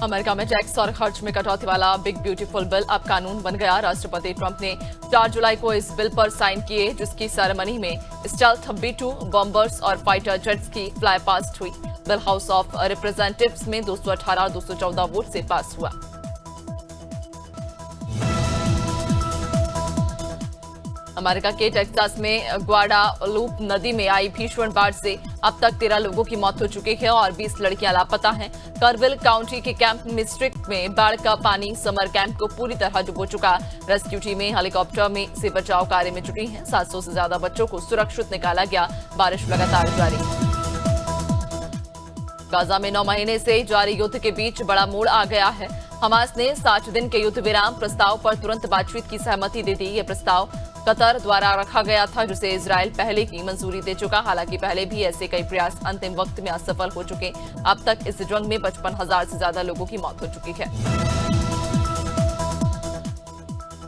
America में tax और खर्च में कटौती वाला बिग ब्यूटीफुल बिल अब कानून बन गया। राष्ट्रपति ट्रंप ने 4 जुलाई को इस बिल पर साइन किए, जिसकी सेरेमनी में स्टेल्थ B-2 बॉम्बर्स और फाइटर जेट्स की फ्लाई पास्ट हुई। बिल हाउस ऑफ रिप्रेजेंटेटिव्स में 218 और 214 वोट से पास हुआ। अमेरिका के टेक्सास में ग्वाडालूप नदी में आई भीषण बाढ़ से अब तक 13 लोगों की मौत हो चुकी है और 20 लड़कियां लापता हैं। करविल काउंटी के कैंप डिस्ट्रिक्ट में बाढ़ का पानी समर कैंप को पूरी तरह डुबो चुका। रेस्क्यू टीमें हेलीकॉप्टर में से बचाव कार्य में जुटी हैं। 700 से ज्यादा बच्चों को सुरक्षित निकाला गया। बारिश लगातार जारी। गाजा में 9 महीने से जारी युद्ध के बीच बड़ा मोड़ आ गया है। हमास ने 60 दिन के युद्ध विराम प्रस्ताव पर तुरंत बातचीत की सहमति दे दी। यह प्रस्ताव कतर द्वारा रखा गया था, जिसे इजराइल पहले की मंजूरी दे चुका। हालांकि पहले भी ऐसे कई प्रयास अंतिम वक्त में असफल हो चुके। अब तक इस जंग में 55,000 से ज्यादा लोगों की मौत हो चुकी है।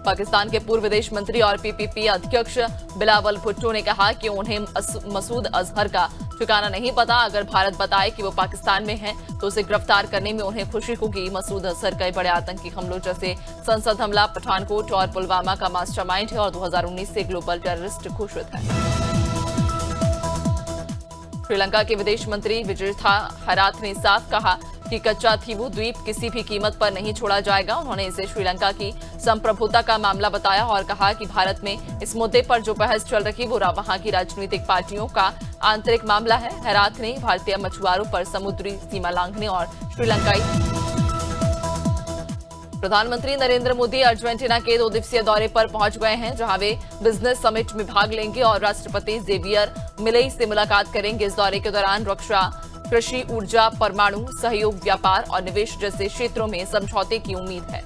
पाकिस्तान के पूर्व विदेश मंत्री और PPP अध्यक्ष बिलावल भुट्टो ने कहा कि उन्हें मसूद अजहर का ठिकाना नहीं पता। अगर भारत बताए कि वो पाकिस्तान में है तो उसे गिरफ्तार करने में उन्हें खुशी होगी। मसूद अजहर कई बड़े आतंकी हमलों जैसे संसद हमला, पठानकोट और पुलवामा का मास्टरमाइंड है और 2019 से ग्लोबल टेररिस्ट घोषित है। श्रीलंका के विदेश मंत्री विजयथा हराथ ने साफ कहा कि कच्चा थीवू द्वीप किसी भी कीमत पर नहीं छोड़ा जाएगा। उन्होंने इसे श्रीलंका की संप्रभुता का मामला बताया और कहा कि भारत में इस मुद्दे पर जो बहस चल रही वो वहां की राजनीतिक पार्टियों का आंतरिक मामला है। हराथ ने भारतीय मछुआरों पर समुद्री सीमा लांघने और श्रीलंकाई प्रधानमंत्री नरेंद्र मोदी अर्जेंटीना के 2 दिवसीय दौरे पर पहुंच गए हैं, जहां वे बिजनेस समिट में भाग लेंगे और राष्ट्रपति जेवियर मिलेई से मुलाकात करेंगे। इस दौरे के दौरान रक्षा, कृषि, ऊर्जा, परमाणु सहयोग, व्यापार और निवेश जैसे क्षेत्रों में समझौते की उम्मीद है।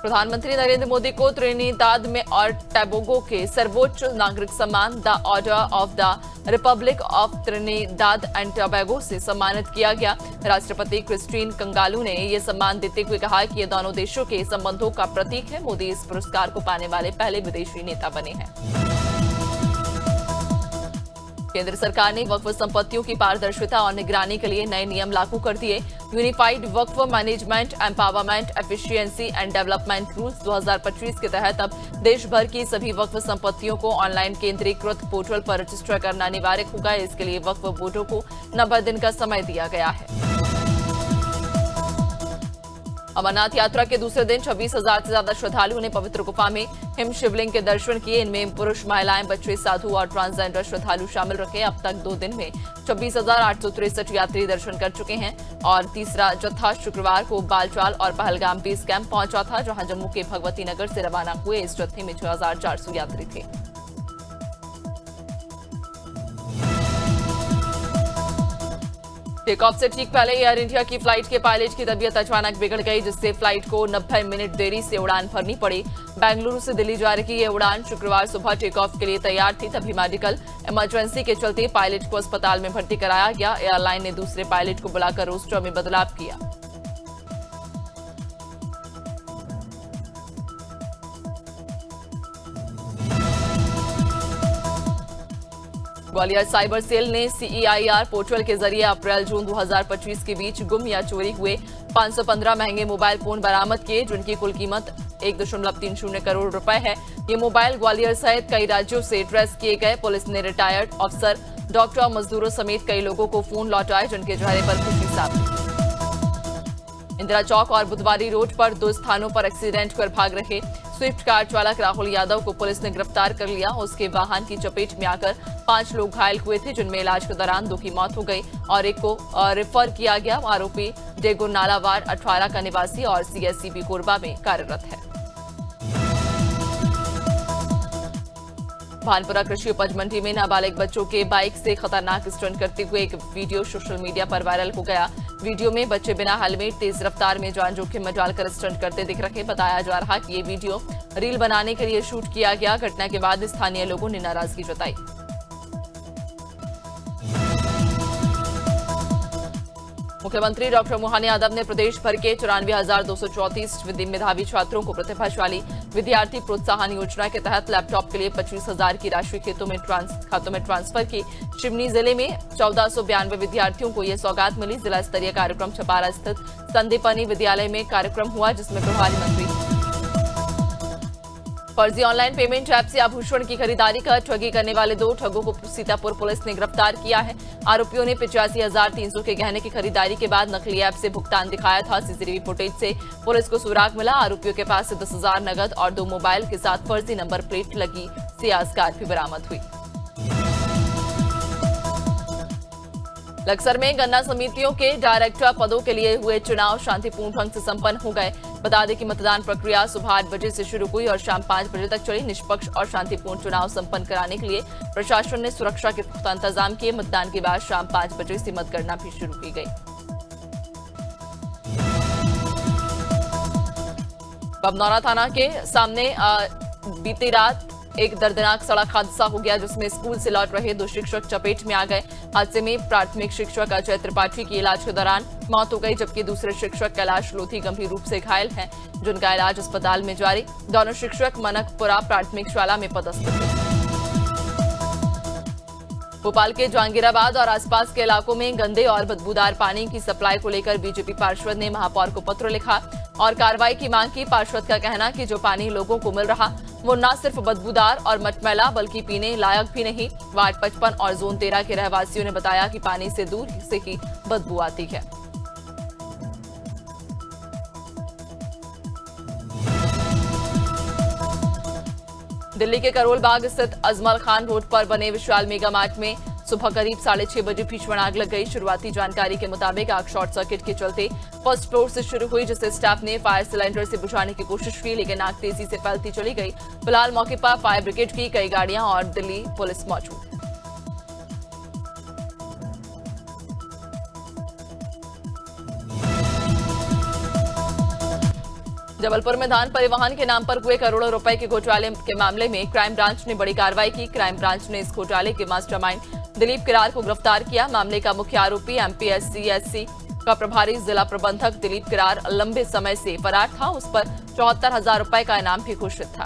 प्रधानमंत्री नरेंद्र मोदी को त्रिनिदाद में और टोबैगो के सर्वोच्च नागरिक सम्मान the order of the Republic of Trinidad and Tobago से सम्मानित किया गया। राष्ट्रपति क्रिस्टीन कंगालू ने यह सम्मान देते हुए कहा कि ये दोनों देशों के संबंधों का प्रतीक है। मोदी इस पुरस्कार को पाने वाले पहले विदेशी नेता बने हैं। केंद्र सरकार ने वक्फ संपत्तियों की पारदर्शिता और निगरानी के लिए नए नियम लागू कर दिए। Unified Waqf management, empowerment, efficiency and development rules 2025 के तहत अब देश भर की सभी वक्फ संपत्तियों को ऑनलाइन केंद्रीकृत पोर्टल पर रजिस्टर करना अनिवार्य होगा। इसके लिए वक्फ बोर्डों को 90 दिन का समय दिया गया है। अमरनाथ यात्रा के दूसरे दिन 26,000 से ज्यादा श्रद्धालुओं ने पवित्र गुफा में हिम शिवलिंग के दर्शन किए। इनमें पुरुष, महिलाएं, बच्चे, साधु और ट्रांसजेंडर श्रद्धालु शामिल रहे। अब तक 2 दिन में 26,863 यात्री दर्शन कर चुके हैं और तीसरा जत्था शुक्रवार को बालचाल और पहलगाम बेस कैंप पहुंचा था, जहां जम्मू के भगवती नगर से रवाना हुए इस जत्थे में 6,400 यात्री थे। टेक ऑफ से ठीक पहले एयर इंडिया की फ्लाइट के पायलट की तबीयत अचानक बिगड़ गई, जिससे फ्लाइट को 90 मिनट देरी से उड़ान भरनी पड़ी। बेंगलुरु से दिल्ली जा रही ये उड़ान शुक्रवार सुबह टेक ऑफ के लिए तैयार थी, तभी मेडिकल इमरजेंसी के चलते पायलट को अस्पताल में भर्ती कराया गया। एयरलाइन ने दूसरे पायलट को बुलाकर रोस्टर में बदलाव किया। ग्वालियर साइबर सेल ने CEIR पोर्टल के जरिए अप्रैल-जून 2025 के बीच गुम या चोरी हुए 515 महंगे मोबाइल फोन बरामद किए, जिनकी कुल कीमत 1.30 करोड़ रुपए है। ये मोबाइल ग्वालियर सहित कई राज्यों से ट्रेस किए गए। पुलिस ने रिटायर्ड अफसर, डॉक्टर, मजदूरों समेत कई लोगों को फोन लौटाए, जिनके चेहरे पर खुशी साफ थी। इंदिरा चौक और बुधवारी रोड पर 2 स्थानों पर एक्सीडेंट कर भाग रहे स्विफ्ट कार चालक राहुल यादव को पुलिस ने गिरफ्तार कर लिया। उसके वाहन की चपेट में आकर 5 लोग घायल हुए थे, जिनमें इलाज के दौरान 2 की मौत हो गई और 1 को रेफर किया गया। आरोपी डेगो नालावार 18 का निवासी और CSCB कोरबा में कार्यरत है। भानपुरा कृषि उपज मंडी में नाबालिग बच्चों के बाइक से खतरनाक स्टंट करते हुए एक वीडियो सोशल मीडिया पर वायरल हो गया। वीडियो में बच्चे बिना हेलमेट तेज रफ्तार में जान जोखिम में डालकर स्टंट करते दिख रहे। बताया जा रहा कि ये वीडियो रील बनाने के लिए शूट किया गया। घटना के बाद स्थानीय लोगों ने नाराजगी जताई। मुख्यमंत्री डॉक्टर मोहन यादव ने प्रदेश भर के 94,234 मेधावी छात्रों को प्रतिभाशाली विद्यार्थी प्रोत्साहन योजना के तहत लैपटॉप के लिए 25,000 की राशि खातों में ट्रांसफर की। सिवनी जिले में 1492 विद्यार्थियों को यह सौगात मिली। जिला स्तरीय कार्यक्रम छपारा स्थित संदीपनी विद्यालय में कार्यक्रम हुआ, जिसमें प्रभारी मंत्री फर्जी ऑनलाइन पेमेंट ऐप से आभूषण की खरीदारी कर ठगी करने वाले 2 ठगों को सीतापुर पुलिस ने गिरफ्तार किया है। आरोपियों ने 85,300 के गहने की खरीदारी के बाद नकली ऐप से भुगतान दिखाया था। सीसीटीवी फुटेज से पुलिस को सुराग मिला। आरोपियों के पास से 10,000 नगद और 2 मोबाइल के साथ फर्जी नंबर प्लेट लगी सियाज कार भी बरामद हुई। लक्सर में गन्ना समितियों के डायरेक्टर पदों के लिए हुए चुनाव शांतिपूर्ण ढंग से संपन्न हो गए। बता दें कि मतदान प्रक्रिया सुबह 8 बजे से शुरू हुई और शाम 5 बजे तक चली। निष्पक्ष और शांतिपूर्ण चुनाव संपन्न कराने के लिए प्रशासन ने सुरक्षा के पुख्ता इंतजाम किए। मतदान के बाद शाम 5 बजे से मतगणना भी शुरू की गई। बमनौरा थाना के सामने बीती रात एक दर्दनाक सड़क हादसा हो गया, जिसमें स्कूल से लौट रहे 2 शिक्षक चपेट में आ गए। हादसे में प्राथमिक शिक्षक अजय त्रिपाठी की इलाज के दौरान मौत हो गई, जबकि दूसरे शिक्षक कैलाश लोधी गंभीर रूप से घायल हैं, जिनका इलाज अस्पताल में जारी। दोनों शिक्षक मनकपुरा प्राथमिक शाला में पदस्थ थे। भोपाल के जहांगीराबाद और आसपास के इलाकों में गंदे और बदबूदार पानी की सप्लाई को लेकर बीजेपी पार्षद ने महापौर को पत्र लिखा और कार्रवाई की मांग की। पार्षद का कहना कि जो पानी लोगों को मिल रहा वो न सिर्फ बदबूदार और मटमैला बल्कि पीने लायक भी नहीं। वार्ड 55 और जोन 13 के रहवासियों ने बताया कि पानी से दूर से ही बदबू आती है। दिल्ली के करोल बाग स्थित अजमल खान रोड पर बने विशाल मेगा मार्ट में सुबह करीब 6:30 बजे भीषण आग लग गई। शुरुआती जानकारी के मुताबिक आग शॉर्ट सर्किट के चलते फर्स्ट फ्लोर से शुरू हुई, जिसे स्टाफ ने फायर सिलेंडर से बुझाने की कोशिश की, लेकिन आग तेजी से फैलती चली गई। फिलहाल मौके पर फायर ब्रिगेड की कई गाड़ियां और दिल्ली पुलिस मौजूद है। जबलपुर में धान परिवहन के नाम पर हुए करोड़ों रुपए के घोटाले के मामले में क्राइम ब्रांच ने बड़ी कार्रवाई की। क्राइम ब्रांच ने इस घोटाले के मास्टरमाइंड दिलीप किरार को गिरफ्तार किया। मामले का मुख्य आरोपी एमपीएससी का प्रभारी जिला प्रबंधक दिलीप किरार लंबे समय से फरार था। उस पर 74,000 रुपए का इनाम भी घोषित था।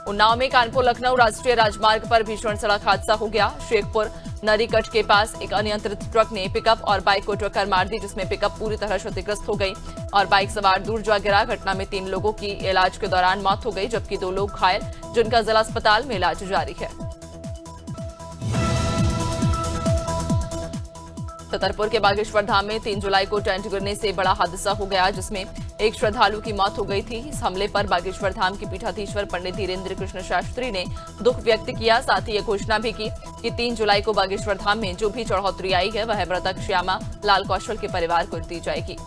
उन्नाव में कानपुर लखनऊ राष्ट्रीय राजमार्ग पर भीषण सड़क हादसा हो गया। शेखपुर नरीकट के पास एक अनियंत्रित ट्रक ने पिकअप और बाइक को टक्कर मार दी, जिसमें पिकअप पूरी तरह क्षतिग्रस्त हो गई और बाइक सवार दूर जा गिरा। घटना में 3 लोगों की इलाज के दौरान मौत हो गई, जबकि 2 लोग घायल, जिनका जिला अस्पताल में इलाज जारी है। छतरपुर के बागेश्वर धाम में 3 जुलाई को टेंट गिरने से बड़ा हादसा हो गया, जिसमें एक श्रद्धालु की मौत हो गई थी। इस हमले पर बागेश्वर धाम के पीठाधीश्वर पंडित धीरेन्द्र कृष्ण शास्त्री ने दुख व्यक्त किया। साथ ही ये घोषणा भी की कि 3 जुलाई को बागेश्वर धाम में जो भी चढ़ोतरी आई है वह मृतक श्यामा लाल कौशल के परिवार को दी जाएगी।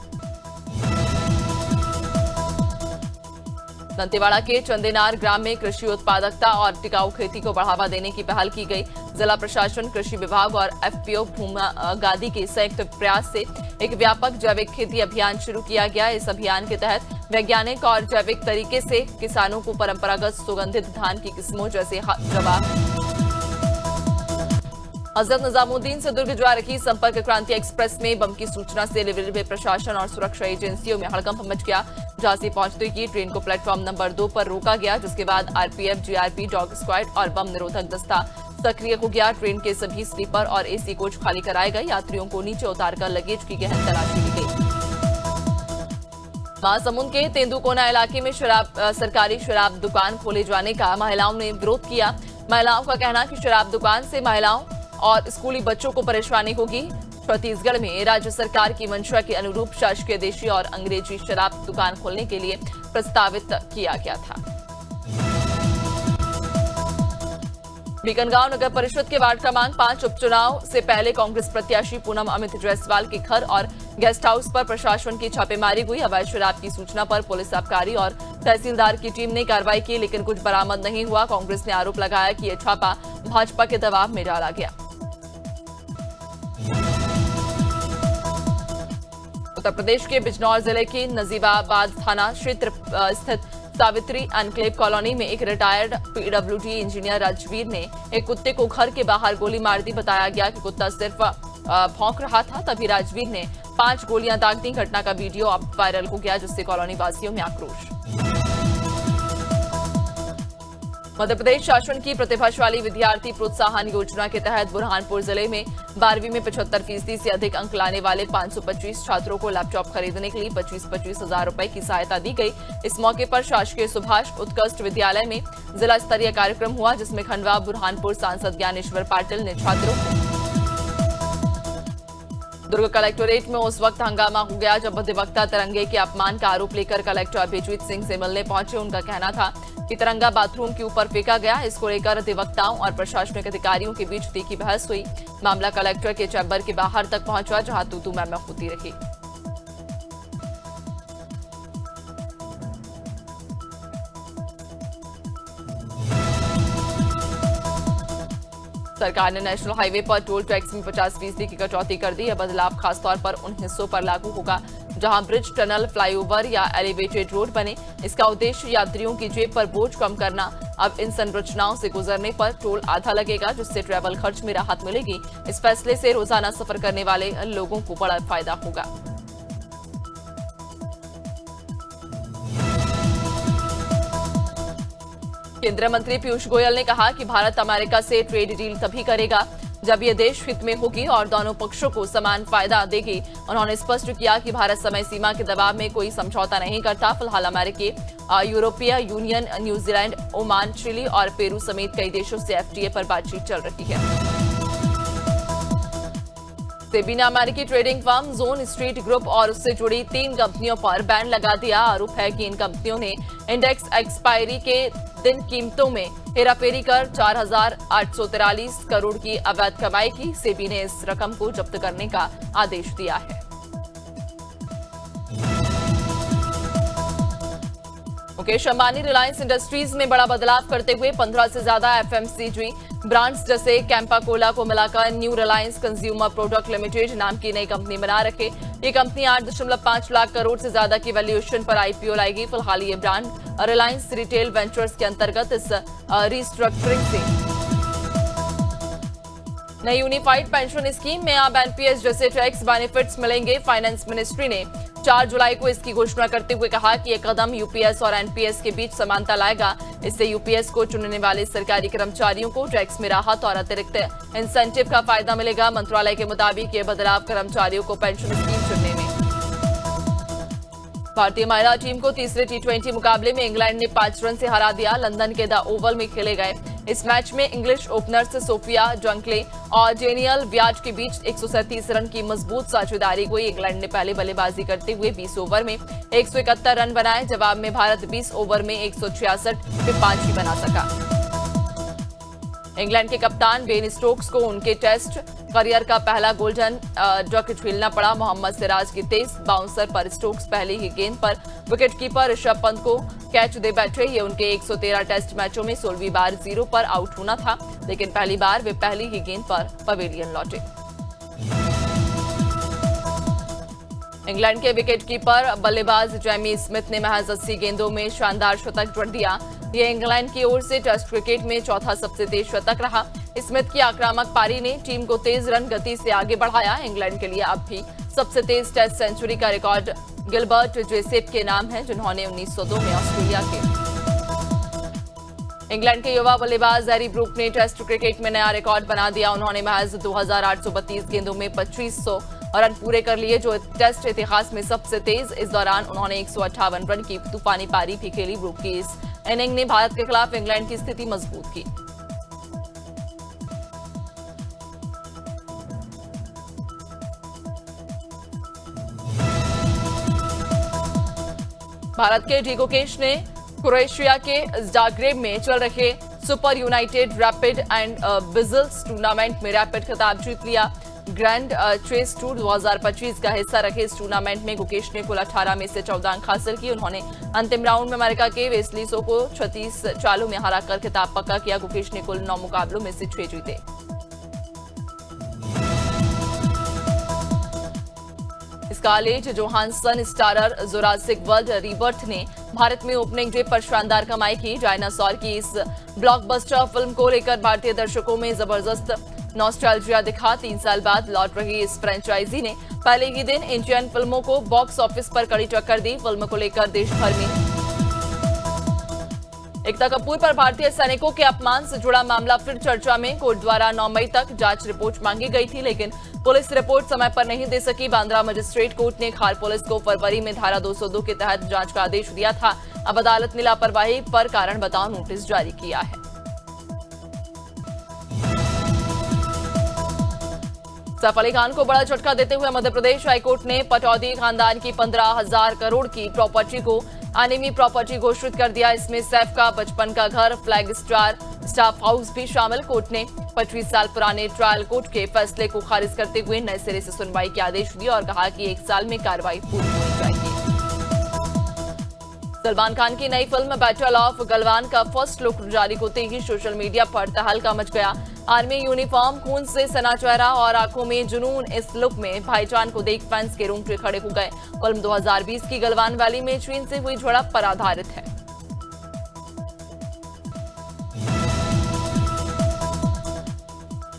दंतेवाड़ा के चंदेनार ग्राम में कृषि उत्पादकता और टिकाऊ खेती को बढ़ावा देने की पहल की गई। जिला प्रशासन, कृषि विभाग और एफपीओ भूमा गादी के संयुक्त प्रयास से एक व्यापक जैविक खेती अभियान शुरू किया गया। इस अभियान के तहत वैज्ञानिक और जैविक तरीके से किसानों को परंपरागत सुगंधित धान की किस्मों जैसे हजरत निजामुद्दीन से दुर्ग जा रही संपर्क क्रांति एक्सप्रेस में बम की सूचना से रेलवे प्रशासन और सुरक्षा एजेंसियों में हड़कंप मच गया। झांसी पहुंचते ही ट्रेन को प्लेटफॉर्म नंबर 2 पर रोका गया, जिसके बाद आरपीएफ, जीआरपी, डॉग स्क्वाड और बम निरोधक दस्ता सक्रिय हो गया। ट्रेन के सभी स्लीपर और एसी कोच खाली कराए गए। यात्रियों को नीचे उतारकर लगेज की गहन तलाशी ली गई। महासमुंद के तेंदुकोना इलाके में सरकारी शराब दुकान खोले जाने का महिलाओं ने विरोध किया। महिलाओं का कहना कि शराब दुकान से महिलाओं और स्कूली बच्चों को परेशानी होगी। छत्तीसगढ़ में राज्य सरकार की मंशा के अनुरूप शासकीय देशी और अंग्रेजी शराब दुकान खोलने के लिए प्रस्तावित किया गया था। बीकनगांव नगर परिषद के वार्ड क्रमांक 5 उपचुनाव से पहले कांग्रेस प्रत्याशी पूनम अमित जायसवाल के घर और गेस्ट हाउस पर प्रशासन की छापेमारी हुई। अवैध शराब की सूचना पर पुलिस, आबकारी और तहसीलदार की टीम ने कार्रवाई की, लेकिन कुछ बरामद नहीं हुआ। कांग्रेस ने आरोप लगाया कि यह छापा भाजपा के दबाव में डाला गया। उत्तर प्रदेश के बिजनौर जिले की नजीबाबाद थाना क्षेत्र स्थित सावित्री एनक्लेव कॉलोनी में एक रिटायर्ड पीडब्ल्यूडी इंजीनियर राजवीर ने एक कुत्ते को घर के बाहर गोली मार दी। बताया गया कि कुत्ता सिर्फ भौंक रहा था, तभी राजवीर ने 5 गोलियां दाग दी। घटना का वीडियो अब वायरल हो गया, जिससे कॉलोनी वासियों में आक्रोश। मध्य प्रदेश शासन की प्रतिभाशाली विद्यार्थी प्रोत्साहन योजना के तहत बुरहानपुर जिले में 12वीं में 75% से अधिक अंक लाने वाले 525 छात्रों को लैपटॉप खरीदने के लिए 25-25 हजार रुपए की सहायता दी गई। इस मौके पर शासकीय सुभाष उत्कृष्ट विद्यालय में जिला स्तरीय कार्यक्रम हुआ, जिसमें खंडवा बुरहानपुर सांसद ज्ञानेश्वर पाटिल ने छात्रों को। दुर्ग कलेक्टोरेट में उस वक्त हंगामा हो गया जब अधिवक्ता तिरंगे के अपमान का आरोप लेकर कलेक्टर अभिजीत सिंह से मिलने पहुंचे। उनका कहना था कि तिरंगा बाथरूम के ऊपर फेंका गया। इसको लेकर अधिवक्ताओं और प्रशासनिक अधिकारियों के बीच तीखी बहस हुई। मामला कलेक्टर के चैम्बर के बाहर तक पहुंचा, जहां तू मैं होती रही। सरकार ने नेशनल हाईवे पर टोल टैक्स में 50% की कटौती कर दी। यह बदलाव खासतौर पर उन हिस्सों पर लागू होगा जहां ब्रिज, टनल, फ्लाईओवर या एलिवेटेड रोड बने। इसका उद्देश्य यात्रियों की जेब पर बोझ कम करना। अब इन संरचनाओं से गुजरने पर टोल आधा लगेगा, जिससे ट्रैवल खर्च में राहत मिलेगी। इस फैसले से रोजाना सफर करने वाले लोगों को बड़ा फायदा होगा। केंद्रीय मंत्री पीयूष गोयल ने कहा कि भारत अमेरिका से ट्रेड डील तभी करेगा जब ये देश हित में होगी और दोनों पक्षों को समान फायदा देगी। उन्होंने स्पष्ट किया कि भारत समय सीमा के दबाव में कोई समझौता नहीं करता। फिलहाल अमेरिकी, यूरोपीय यूनियन, न्यूजीलैंड, ओमान, चिली और पेरू समेत कई देशों से एफटीए पर बातचीत चल रही है। सेबी ने अमेरिकी trading firm zone street group और उससे जुड़ी 3 कंपनियों पर बैन लगा दिया। आरोप है कि इन कंपनियों ने इंडेक्स एक्सपायरी के दिन कीमतों में हेराफेरी कर 4,843 करोड़ की अवैध कमाई की। सेबी ने इस रकम को जब्त करने का आदेश दिया है। मुकेश अंबानी रिलायंस इंडस्ट्रीज में बड़ा बदलाव करते हुए 15 से ज्यादा एफएमसीजी ब्रांड्स जैसे कैंपा कोला को मिलाकर new Reliance consumer product limited नाम की नई कंपनी बना रखे। ये कंपनी 8.5 लाख करोड़ से ज्यादा की वैल्यूएशन पर आईपीओ लाएगी। फिलहाल ये ब्रांड रिलायंस रिटेल वेंचर्स के अंतर्गत इस रिस्ट्रक्चरिंग से नई यूनिफाइड पेंशन स्कीम में अब एनपीएस जैसे टैक्स बेनिफिट्स मिलेंगे। फाइनेंस मिनिस्ट्री ने 4 जुलाई को इसकी घोषणा करते हुए कहा कि यह कदम यूपीएस और एनपीएस के बीच समानता लाएगा। इससे यूपीएस को चुनने वाले सरकारी कर्मचारियों को टैक्स में राहत और अतिरिक्त इंसेंटिव का फायदा मिलेगा। मंत्रालय के मुताबिक ये बदलाव कर्मचारियों को पेंशन स्कीम चुनने में। भारतीय महिला टीम को तीसरे टी20 मुकाबले में इंग्लैंड ने 5 रन से हरा दिया। लंदन के द ओवल में खेले गए इस मैच में इंग्लिश ओपनर्स सोफिया डंकले और डेनियल ब्याज के बीच 137 रन की मजबूत साझेदारी हुई। इंग्लैंड ने पहले बल्लेबाजी करते हुए 20 ओवर में 171 रन बनाए। जवाब में भारत 20 ओवर में 166 पे 5 ही बना सका। इंग्लैंड के कप्तान बेन स्टोक्स को उनके टेस्ट करियर का पहला गोल्डन डक झेलना पड़ा। मोहम्मद सिराज की तेज बाउंसर पर स्टोक्स पहली ही गेंद पर विकेटकीपर ऋषभ पंत को कैच दे बैठे। ये उनके 113 टेस्ट मैचों में 16वीं बार 0 पर आउट होना था, लेकिन पहली बार वे पहली ही गेंद पर पवेलियन लौटे। इंग्लैंड के विकेटकीपर बल्लेबाज जेमी स्मिथ ने महज 80 गेंदों में शानदार शतक जड़ दिया। यह इंग्लैंड की ओर से टेस्ट क्रिकेट में चौथा सबसे तेज शतक रहा। स्मिथ की आक्रामक पारी ने टीम को तेज रन गति से आगे बढ़ाया। इंग्लैंड के लिए अब भी सबसे तेज टेस्ट सेंचुरी का रिकॉर्ड गिलबर्ट जेसेप के नाम है, जिन्होंने 1902 में ऑस्ट्रेलिया के। इंग्लैंड के युवा बल्लेबाज हैरी ब्रूक ने टेस्ट क्रिकेट में नया रिकॉर्ड बना दिया। उन्होंने महज 2832 गेंदों में 2500 रन पूरे कर लिए, जो टेस्ट इतिहास में सबसे तेज। इस दौरान उन्होंने 158 रन की तूफानी पारी भी खेली। ब्रूक की इस इनिंग ने भारत के खिलाफ इंग्लैंड की स्थिति मजबूत की। भारत के डिगोकेश ने क्रोएशिया के जाग्रेब में चल रहे super united rapid and blitz tournament में रैपिड खिताब जीत लिया। ग्रैंड चेस टूर 2025 का हिस्सा रखे इस टूर्नामेंट में गुकेश ने कुल 18 में से 14 अंक हासिल किए। उन्होंने अंतिम राउंड में अमेरिका के वेस्लीसो को 36 चालों में हराकर खिताब पक्का किया। गुकेश ने कुल 9 मुकाबलों में से 6 जीते। Scarlett Johansson starrer Jurassic World Rebirth ने भारत में ओपनिंग डे पर शानदार कमाई की। डायनासोर की इस ब्लॉकबस्टर फिल्म को लेकर भारतीय दर्शकों में जबरदस्त नॉस्टैल्जिया दिखा। 3 साल बाद लौट रही इस फ्रेंचाइजी ने पहले ही दिन इंडियन फिल्मों को बॉक्स ऑफिस पर कड़ी टक्कर दी। फिल्म को लेकर देश भर में एकता कपूर पर भारतीय सैनिकों के अपमान से जुड़ा मामला फिर चर्चा में। कोर्ट द्वारा 9 मई तक जांच रिपोर्ट मांगी गई थी, लेकिन पुलिस रिपोर्ट समय पर नहीं दे सकी। बांद्रा मजिस्ट्रेट कोर्ट ने खार पुलिस को फरवरी में धारा 202 के तहत जांच का आदेश दिया था। अब अदालत ने लापरवाही पर कारण बताओ नोटिस जारी किया है। सैफ अली खान को बड़ा झटका देते हुए मध्य प्रदेश हाईकोर्ट ने पटौदी खानदान की 15,000 करोड़ की प्रॉपर्टी को अनिमी प्रॉपर्टी घोषित कर दिया। इसमें सैफ का बचपन का घर, फ्लैग स्टार स्टाफ हाउस भी शामिल। कोर्ट ने 25 साल पुराने ट्रायल कोर्ट के फैसले को खारिज करते हुए नए सिरे से सुनवाई के आदेश दिए और कहा कि 1 साल में कार्रवाई पूरी होनी चाहिए। सलमान खान की नई फिल्म बैटल ऑफ गलवान का फर्स्ट लुक जारी होते ही सोशल मीडिया पर तहलका मच गया। आर्मी यूनिफॉर्म, खून से सना चेहरा और आंखों में जुनून, इस लुक में भाईजान को देख फैंस के रोंगटे खड़े हो गए। फिल्म 2020 की गलवान वैली में चीन से हुई झड़प पर आधारित है।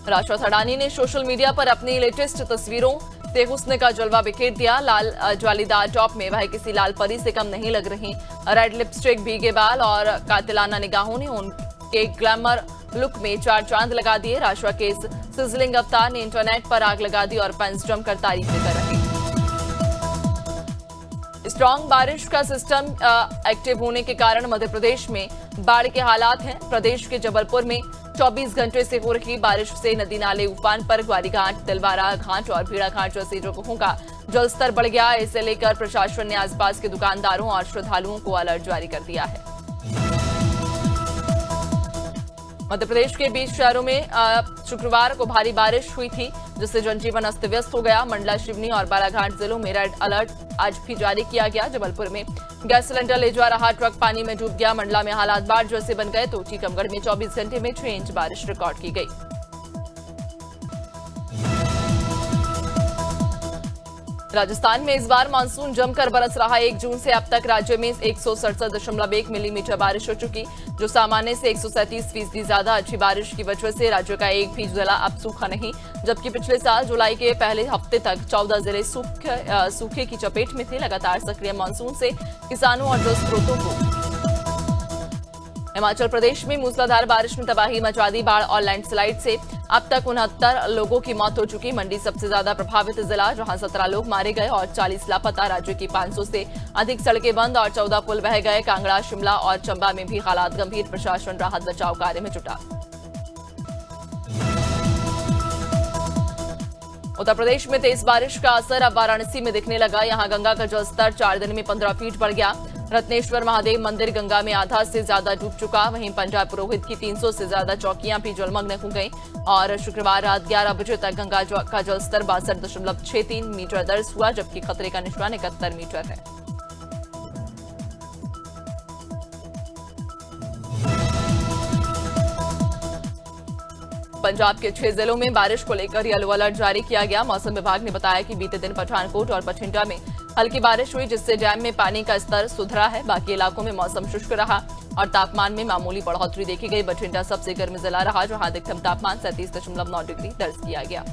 राशा थड़ानी ने सोशल मीडिया पर अपनी लेटेस्ट तस्वीरों से हुस्न का जलवा बिखेर दिया। लाल ज्वालीदार टॉप में वह किसी लाल परी से कम नहीं लग रही। रेड लिपस्टिक, भीगे बाल और कातिलाना निगाहों ने उनके ग्लैमर लुक में 4 चांद लगा दिए। राशा के इस सिजलिंग अवतार ने इंटरनेट पर आग लगा दी और फैंस जमकर तारीफें कर रहे। स्ट्रांग बारिश का सिस्टम एक्टिव होने के कारण मध्य प्रदेश में बाढ़ के हालात हैं। प्रदेश के जबलपुर में 24 घंटे से हो रही बारिश से नदी नाले उफान पर। ग्वारीघाट, तिलवारा घाट और भीड़ा घाट जैसी जगहों का जलस्तर बढ़ गया। इसे लेकर प्रशासन ने आसपास के दुकानदारों और श्रद्धालुओं को अलर्ट जारी कर दिया है। मध्य प्रदेश के 20 शहरों में शुक्रवार को भारी बारिश हुई थी, जिससे जनजीवन अस्त व्यस्त हो गया। मंडला, शिवनी और बालाघाट जिलों में रेड अलर्ट आज भी जारी किया गया। जबलपुर में गैस सिलेंडर ले जा रहा ट्रक पानी में डूब गया। मंडला में हालात बाढ़ जैसे बन गए तो टीकमगढ़ में 24 घंटे में 6 इंच बारिश रिकॉर्ड की गई। राजस्थान में इस बार मानसून जमकर बरस रहा। 1 जून से अब तक राज्य में 167.1 मिलीमीटर बारिश हो चुकी, जो सामान्य से 137% ज्यादा। अच्छी बारिश की वजह से राज्य का एक भी जिला अब सूखा नहीं, जबकि पिछले साल जुलाई के पहले हफ्ते तक 14 जिले सूखे की चपेट में थे। लगातार सक्रिय मानसून से किसानों और जल स्रोतों को। हिमाचल प्रदेश में मूसलाधार बारिश में तबाही मचा दी। बाढ़ और लैंडस्लाइड से अब तक 69 लोगों की मौत हो चुकी। मंडी सबसे ज्यादा प्रभावित जिला, जहां 17 लोग मारे गए और 40 लापता। राज्य की 500 से अधिक सड़कें बंद और 14 पुल बह गए। कांगड़ा, शिमला और चंबा में भी हालात गंभीर। प्रशासन राहत बचाव कार्य में जुटा। उत्तर प्रदेश में तेज बारिश का असर अब वाराणसी में दिखने लगा। यहां गंगा का जलस्तर 4 दिन में 15 फीट बढ़ गया। रत्नेश्वर महादेव मंदिर गंगा में आधा से ज्यादा डूब चुका। वहीं पंजाब पुरोहित की 300 से ज्यादा चौकियां भी जलमग्न हो गईं और शुक्रवार रात 11 बजे तक गंगा का जलस्तर 62.63 मीटर दर्ज हुआ, जबकि खतरे का निशान 71 मीटर है। पंजाब के 6 जिलों में बारिश को लेकर येलो अलर्ट जारी किया गया। मौसम विभाग ने बताया कि बीते दिन पठानकोट और बठिंडा में हल्की बारिश हुई, जिससे डैम में पानी का स्तर सुधरा है। बाकी इलाकों में मौसम शुष्क रहा और तापमान में मामूली बढ़ोतरी देखी गई। बठिंडा सबसे गर्म जिला रहा, जहां अधिकतम तापमान 37.9 डिग्री दर्ज किया गया।